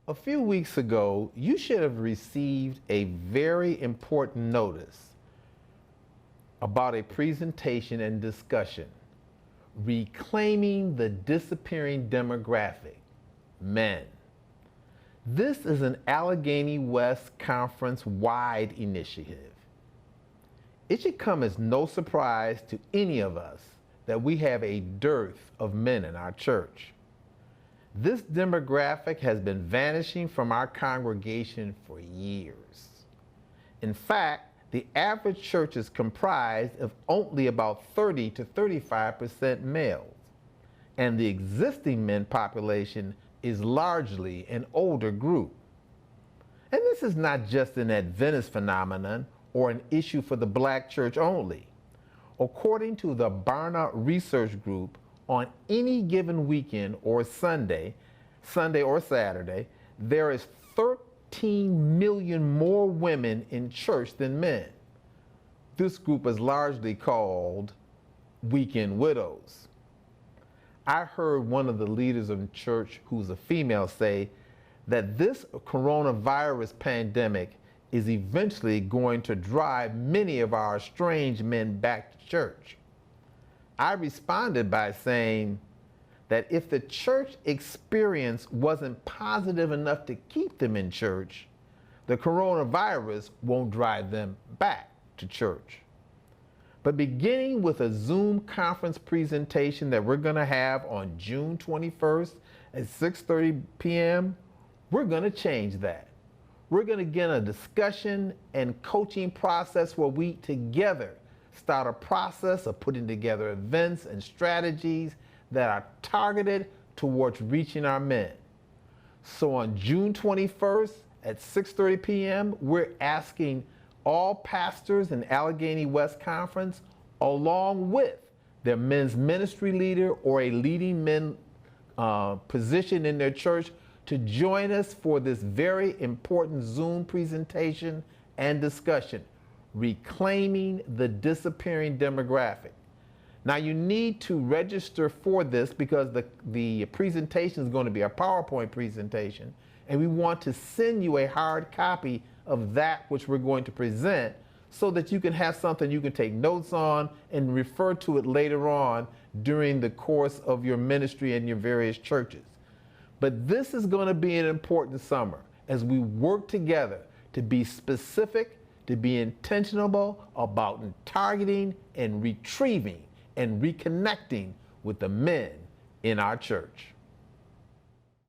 A few weeks ago, you should have received a very important notice about a presentation and discussion, Reclaiming the Disappearing Demographic, Men. This is an Allegheny West Conference-wide initiative. It should come as no surprise to any of us that we have a dearth of men in our church. This demographic has been vanishing from our congregation for years. In fact, the average church is comprised of only about 30 to 35% males, and the existing men population is largely an older group. And this is not just an Adventist phenomenon or an issue for the black church only. According to the Barna Research Group, on any given weekend or Sunday or Saturday, there is 13 million more women in church than men. This group is largely called weekend widows. I heard one of the leaders of the church, who's a female, say that this coronavirus pandemic is eventually going to drive many of our estranged men back to church. I responded by saying that if the church experience wasn't positive enough to keep them in church, the coronavirus won't drive them back to church. But beginning with a Zoom conference presentation that we're going to have on June 21st at 6:30 p.m., we're going to change that. We're going to get a discussion and coaching process where we together start a process of putting together events and strategies that are targeted towards reaching our men. So on June 21st at 6:30 p.m., we're asking all pastors in Allegheny West Conference, along with their men's ministry leader or a leading men position in their church, to join us for this very important Zoom presentation and discussion, Reclaiming the Disappearing Demographic. Now you need to register for this because the presentation is going to be a PowerPoint presentation, and we want to send you a hard copy of that which we're going to present so that you can have something you can take notes on and refer to it later on during the course of your ministry and your various churches. But this is going to be an important summer as we work together to be specific, to be intentional about targeting and retrieving and reconnecting with the men in our church.